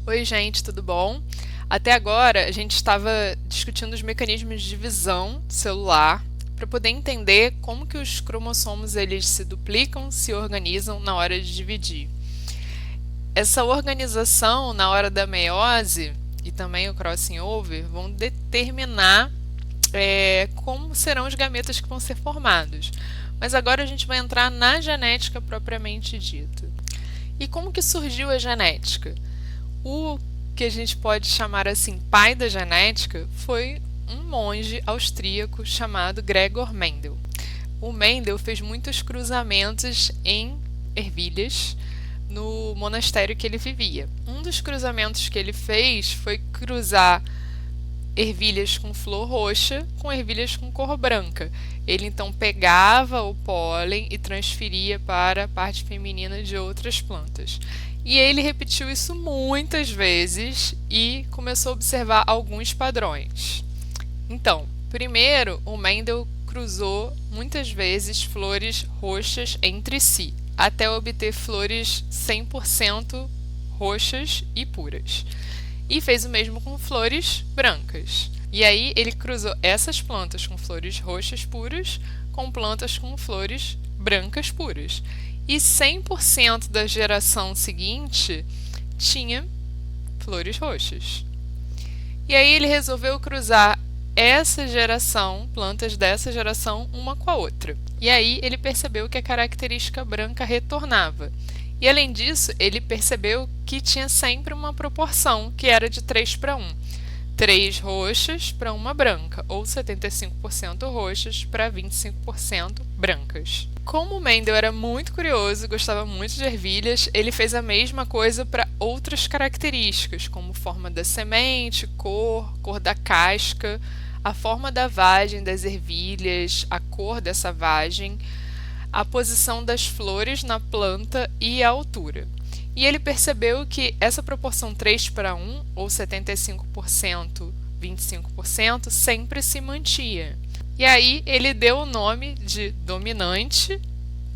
Oi, gente, tudo bom? Até agora a gente estava discutindo os mecanismos de divisão celular para poder entender como que os cromossomos eles se duplicam, se organizam na hora de dividir. Essa organização na hora da meiose e também o crossing over vão determinar como serão os gametas que vão ser formados. Mas agora a gente vai entrar na genética propriamente dita. E como que surgiu a genética? O que a gente pode chamar assim pai da genética foi um monge austríaco chamado Gregor Mendel. O Mendel fez muitos cruzamentos em ervilhas no monastério que ele vivia. Um dos cruzamentos que ele fez foi cruzar ervilhas com flor roxa com ervilhas com cor branca. Ele então pegava o pólen e transferia para a parte feminina de outras plantas. E ele repetiu isso muitas vezes e começou a observar alguns padrões. Então, primeiro, o Mendel cruzou muitas vezes flores roxas entre si, até obter flores 100% roxas e puras. E fez o mesmo com flores brancas. E aí ele cruzou essas plantas com flores roxas puras com plantas com flores brancas puras. E 100% da geração seguinte tinha flores roxas. E aí ele resolveu cruzar essa geração, plantas dessa geração, uma com a outra. E aí ele percebeu que a característica branca retornava. E além disso, ele percebeu que tinha sempre uma proporção, que era de 3:1. 3 roxas para uma branca, ou 75% roxas para 25% brancas. Como o Mendel era muito curioso e gostava muito de ervilhas, ele fez a mesma coisa para outras características, como forma da semente, cor da casca, a forma da vagem das ervilhas, a cor dessa vagem, a posição das flores na planta e a altura. E ele percebeu que essa proporção 3:1, ou 75%, 25%, sempre se mantinha. E aí ele deu o nome de dominante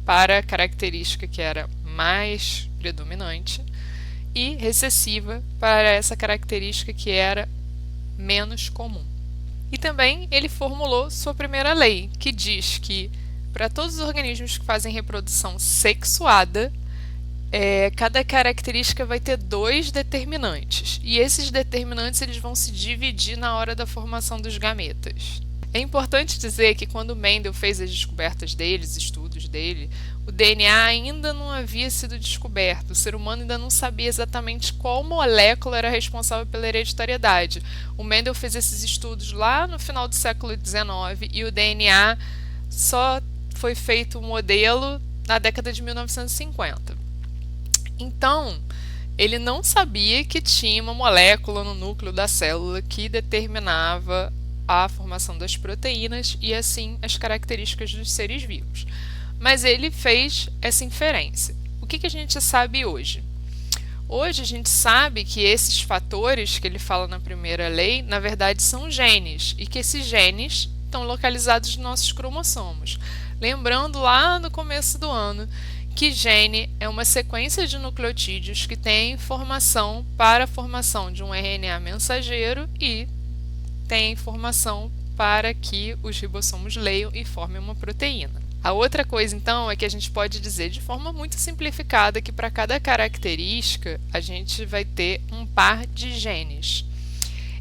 para a característica que era mais predominante e recessiva para essa característica que era menos comum. E também ele formulou sua primeira lei, que diz que para todos os organismos que fazem reprodução sexuada, cada característica vai ter 2 determinantes, e esses determinantes eles vão se dividir na hora da formação dos gametas. É importante dizer que quando Mendel fez as descobertas dele, os estudos dele, o DNA ainda não havia sido descoberto, o ser humano ainda não sabia exatamente qual molécula era responsável pela hereditariedade. O Mendel fez esses estudos lá no final do século XIX e o DNA só foi feito um modelo na década de 1950. Então, ele não sabia que tinha uma molécula no núcleo da célula que determinava a formação das proteínas e, assim, as características dos seres vivos. Mas ele fez essa inferência. O que a gente sabe hoje? Hoje a gente sabe que esses fatores que ele fala na primeira lei, na verdade, são genes, e que esses genes estão localizados nos nossos cromossomos. Lembrando lá no começo do ano que gene é uma sequência de nucleotídeos que tem informação para a formação de um RNA mensageiro e tem informação para que os ribossomos leiam e formem uma proteína. A outra coisa, então, é que a gente pode dizer de forma muito simplificada que para cada característica a gente vai ter um par de genes.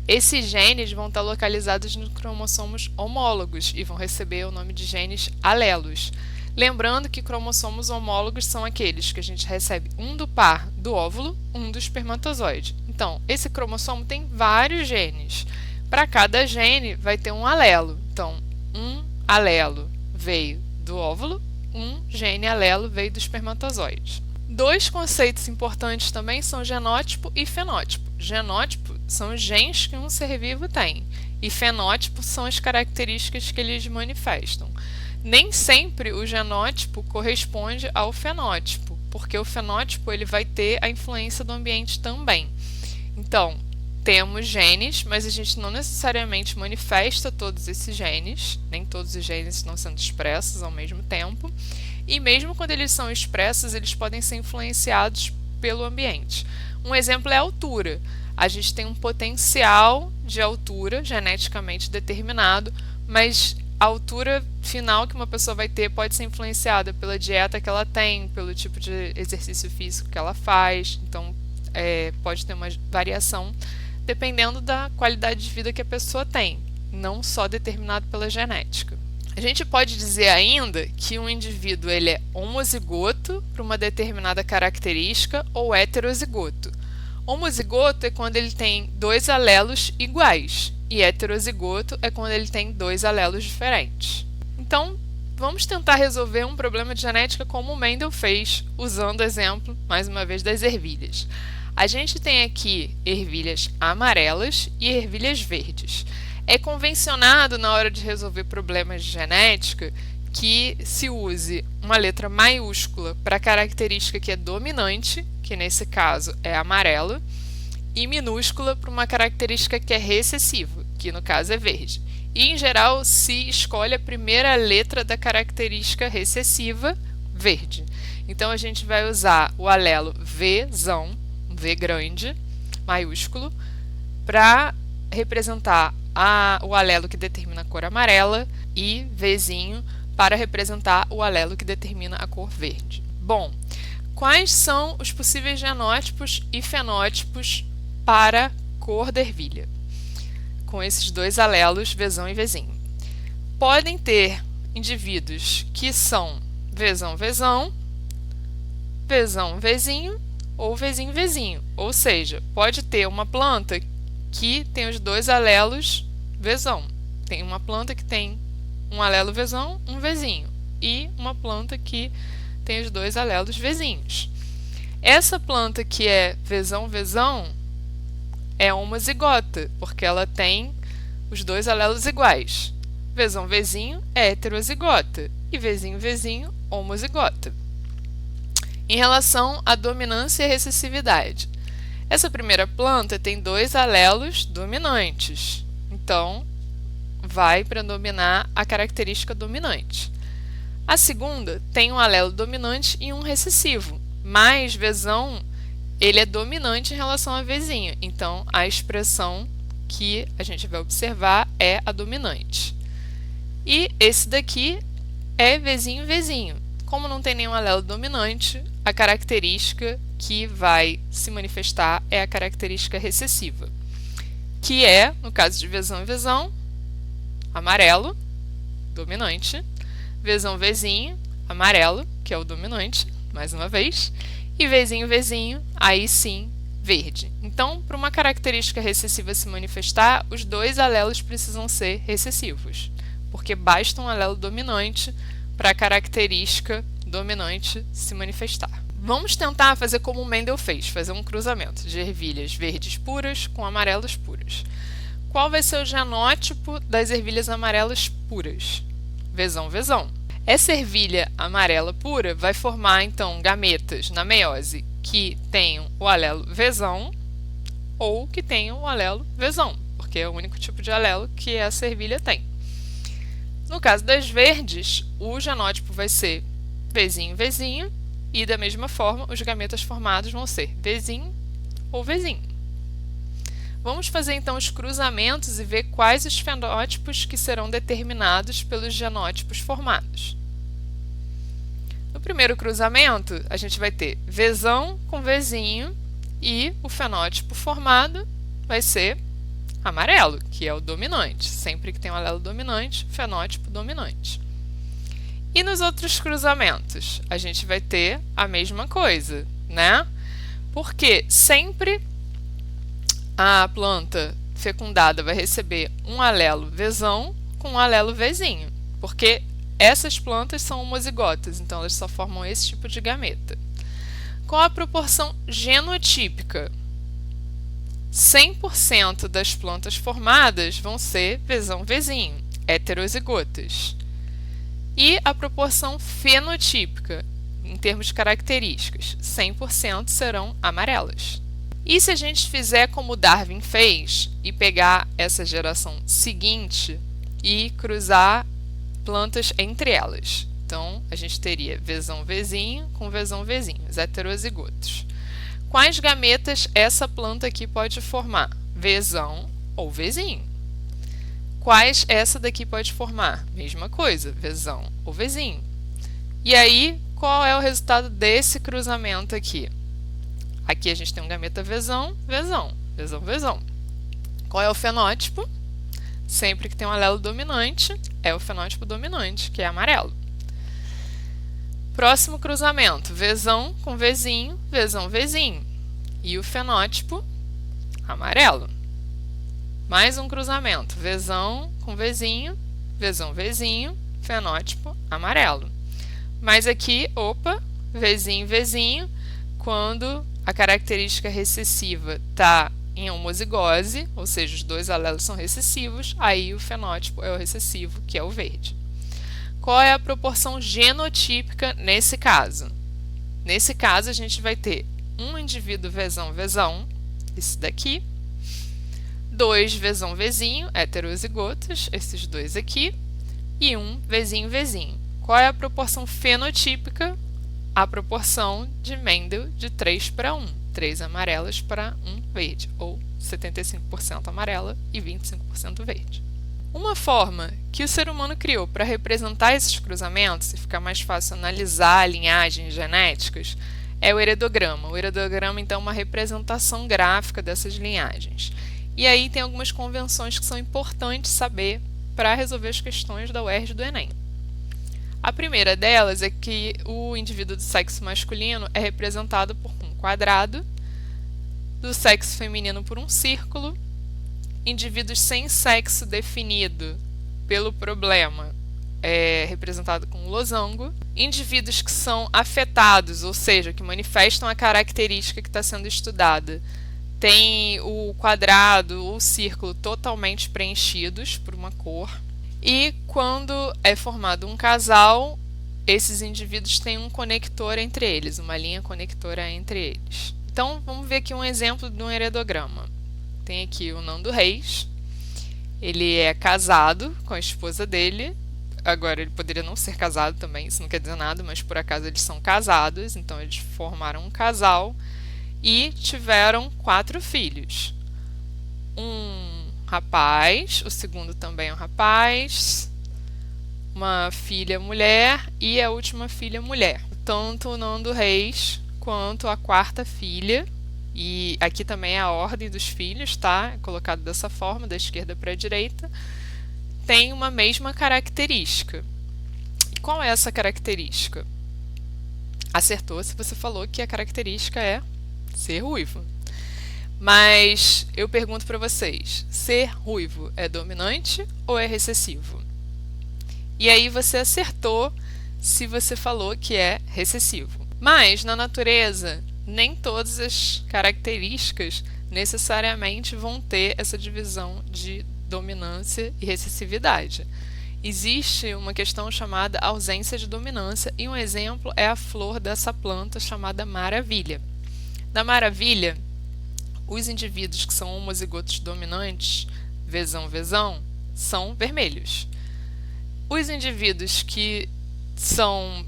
Esses genes vão estar localizados nos cromossomos homólogos e vão receber o nome de genes alelos. Lembrando que cromossomos homólogos são aqueles que a gente recebe um do par do óvulo, um do espermatozoide. Então, esse cromossomo tem vários genes. Para cada gene vai ter um alelo. Então, um alelo veio do óvulo, um gene alelo veio do espermatozoide. 2 conceitos importantes também são genótipo e fenótipo. Genótipo são os genes que um ser vivo tem e fenótipo são as características que eles manifestam. Nem sempre o genótipo corresponde ao fenótipo, porque o fenótipo ele vai ter a influência do ambiente também. Então, temos genes, mas a gente não necessariamente manifesta todos esses genes, nem todos os genes estão sendo expressos ao mesmo tempo, e mesmo quando eles são expressos, eles podem ser influenciados pelo ambiente. Um exemplo é a altura. A gente tem um potencial de altura geneticamente determinado, mas a altura final que uma pessoa vai ter pode ser influenciada pela dieta que ela tem, pelo tipo de exercício físico que ela faz, então pode ter uma variação dependendo da qualidade de vida que a pessoa tem, não só determinado pela genética. A gente pode dizer ainda que um indivíduo ele é homozigoto para uma determinada característica ou heterozigoto. Homozigoto é quando ele tem dois alelos iguais e heterozigoto é quando ele tem dois alelos diferentes. Então, vamos tentar resolver um problema de genética como o Mendel fez, usando o exemplo, mais uma vez, das ervilhas. A gente tem aqui ervilhas amarelas e ervilhas verdes. É convencionado na hora de resolver problemas de genética que se use uma letra maiúscula para a característica que é dominante, que nesse caso é amarelo, e minúscula para uma característica que é recessiva, que no caso é verde. E em geral se escolhe a primeira letra da característica recessiva, verde. Então a gente vai usar o alelo Vzão, V grande, maiúsculo, para representar o alelo que determina a cor amarela e Vzinho para representar o alelo que determina a cor verde. Bom, quais são os possíveis genótipos e fenótipos para cor da ervilha? Com esses dois alelos, Vzão e Vzinho. Podem ter indivíduos que são Vzão, Vzão, Vzão, Vzinho ou Vzinho, Vzinho. Ou seja, pode ter uma planta que tem os dois alelos Vzão. Tem uma planta que tem um alelo Vzão, um Vzinho. E uma planta que tem os dois alelos Vzinhos. Essa planta que é Vzão, Vzão é homozigota, porque ela tem os dois alelos iguais. Vzão, Vzinho é heterozigota e Vzinho, Vzinho homozigota. Em relação à dominância e recessividade, essa primeira planta tem dois alelos dominantes, então vai predominar a característica dominante. A segunda tem um alelo dominante e um recessivo, mas Vzão ele é dominante em relação a Vzinho, então a expressão que a gente vai observar é a dominante. E esse daqui é Vzinho, Vzinho. Como não tem nenhum alelo dominante, a característica que vai se manifestar é a característica recessiva, que é, no caso de Vzão e Vzão, amarelo, dominante, Vzão, Vzinho, amarelo, que é o dominante, mais uma vez, e Vzinho, Vzinho, aí sim, verde. Então, para uma característica recessiva se manifestar, os dois alelos precisam ser recessivos, porque basta um alelo dominante para a característica dominante se manifestar. Vamos tentar fazer como o Mendel fez, fazer um cruzamento de ervilhas verdes puras com amarelas puras. Qual vai ser o genótipo das ervilhas amarelas puras? Vzão, Vzão. Essa ervilha amarela pura vai formar, então, gametas na meiose que tenham o alelo Vzão ou que tenham o alelo Vzão, porque é o único tipo de alelo que essa ervilha tem. No caso das verdes, o genótipo vai ser Vzinho, Vzinho, e da mesma forma os gametas formados vão ser Vzinho ou Vzinho. Vamos fazer então os cruzamentos e ver quais os fenótipos que serão determinados pelos genótipos formados. No primeiro cruzamento, a gente vai ter Vzão com Vzinho e o fenótipo formado vai ser amarelo, que é o dominante. Sempre que tem um alelo dominante, fenótipo dominante. E nos outros cruzamentos, a gente vai ter a mesma coisa, né? Porque sempre a planta fecundada vai receber um alelo Vzão com um alelo Vzinho, porque essas plantas são homozigotas, então elas só formam esse tipo de gameta. Com a proporção genotípica, 100% das plantas formadas vão ser Vzão, Vzinho, heterozigotas. E a proporção fenotípica, em termos de características, 100% serão amarelas. E se a gente fizer como Darwin fez e pegar essa geração seguinte e cruzar plantas entre elas? Então, a gente teria Vzão, Vzinho com Vzão, Vzinho, os heterozigotos. Quais gametas essa planta aqui pode formar? Vzão ou Vzinho. Quais essa daqui pode formar? Mesma coisa, Vzão ou Vzinho. E aí, qual é o resultado desse cruzamento aqui? Aqui a gente tem um gameta Vzão, Vzão, Vzão, Vzão. Qual é o fenótipo? Sempre que tem um alelo dominante, é o fenótipo dominante, que é amarelo. Próximo cruzamento, Vzão com Vzinho, Vzão, Vzinho. E o fenótipo, amarelo. Mais um cruzamento, Vzão com Vzinho, Vzão, Vzinho, fenótipo, amarelo. Mas aqui, opa, Vzinho, Vzinho, quando a característica recessiva está em homozigose, ou seja, os dois alelos são recessivos, aí o fenótipo é o recessivo, que é o verde. Qual é a proporção genotípica nesse caso? Nesse caso, a gente vai ter um indivíduo Vzão, Vzão, esse daqui, dois Vzão, Vzinho, heterozigotos, esses dois aqui, e um Vzinho, Vzinho. Qual é a proporção fenotípica? A proporção de Mendel de 3:1, 3 amarelas para 1 verde, ou 75% amarela e 25% verde. Uma forma que o ser humano criou para representar esses cruzamentos e ficar mais fácil analisar linhagens genéticas é o heredograma. O heredograma, então, é uma representação gráfica dessas linhagens. E aí tem algumas convenções que são importantes saber para resolver as questões da UERJ e do Enem. A primeira delas é que o indivíduo do sexo masculino é representado por um quadrado, do sexo feminino por um círculo, indivíduos sem sexo definido pelo problema é representado com um losango, indivíduos que são afetados, ou seja, que manifestam a característica que está sendo estudada, tem o quadrado ou o círculo totalmente preenchidos por uma cor. E quando é formado um casal, esses indivíduos têm um conector entre eles, uma linha conectora entre eles. Então, vamos ver aqui um exemplo de um heredograma. Tem aqui o Nando Reis, ele é casado com a esposa dele, agora ele poderia não ser casado também, isso não quer dizer nada, mas por acaso eles são casados, então eles formaram um casal e tiveram 4 filhos. Um rapaz, o segundo também é um rapaz, uma filha mulher e a última filha mulher. Tanto o Nando Reis quanto a 4ª filha, e aqui também é a ordem dos filhos, tá? É colocado dessa forma, da esquerda para a direita, tem uma mesma característica. E qual é essa característica? Acertou se você falou que a característica é ser ruivo. Mas eu pergunto para vocês, ser ruivo é dominante ou é recessivo? E aí você acertou se você falou que é recessivo. Mas na natureza, nem todas as características necessariamente vão ter essa divisão de dominância e recessividade. Existe uma questão chamada ausência de dominância e um exemplo é a flor dessa planta chamada maravilha. Na maravilha, os indivíduos que são homozigotos dominantes, Vzão, Vzão, são vermelhos. Os indivíduos que são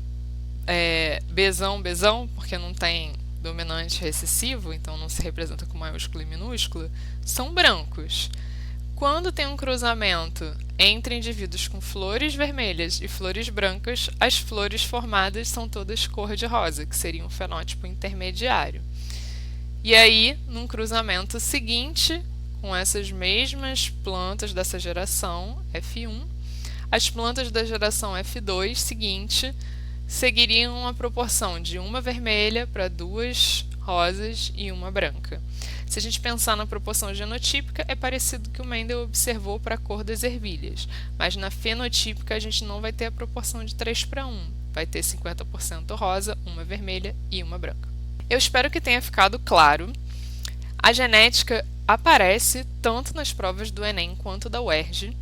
Bzão, Bzão, porque não tem dominante recessivo, então não se representa com maiúscula e minúscula, são brancos. Quando tem um cruzamento entre indivíduos com flores vermelhas e flores brancas, as flores formadas são todas cor-de-rosa, que seria um fenótipo intermediário. E aí, num cruzamento seguinte, com essas mesmas plantas dessa geração, F1, as plantas da geração F2 seguinte seguiriam uma proporção de uma vermelha para 2 rosas e uma branca. Se a gente pensar na proporção genotípica, é parecido com o que o Mendel observou para a cor das ervilhas, mas na fenotípica a gente não vai ter a proporção de 3:1, vai ter 50% rosa, uma vermelha e uma branca. Eu espero que tenha ficado claro. A genética aparece tanto nas provas do Enem quanto da UERJ.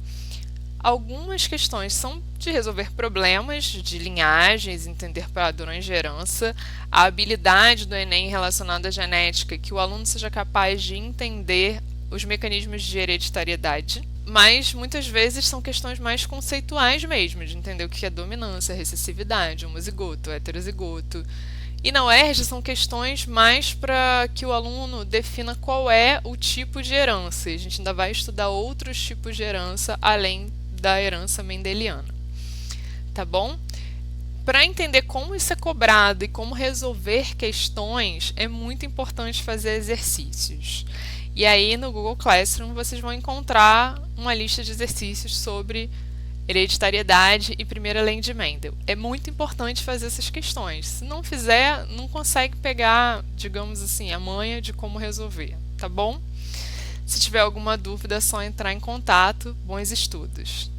Algumas questões são de resolver problemas de linhagens, entender padrões de herança, a habilidade do Enem relacionada à genética, que o aluno seja capaz de entender os mecanismos de hereditariedade, mas muitas vezes são questões mais conceituais mesmo, de entender o que é dominância, recessividade, homozigoto, heterozigoto. E na UERJ são questões mais para que o aluno defina qual é o tipo de herança. E a gente ainda vai estudar outros tipos de herança além da herança mendeliana. Tá bom? Para entender como isso é cobrado e como resolver questões, é muito importante fazer exercícios. E aí no Google Classroom vocês vão encontrar uma lista de exercícios sobre hereditariedade e primeira lei de Mendel. É muito importante fazer essas questões. Se não fizer, não consegue pegar, digamos assim, a manha de como resolver, tá bom? Se tiver alguma dúvida, é só entrar em contato. Bons estudos!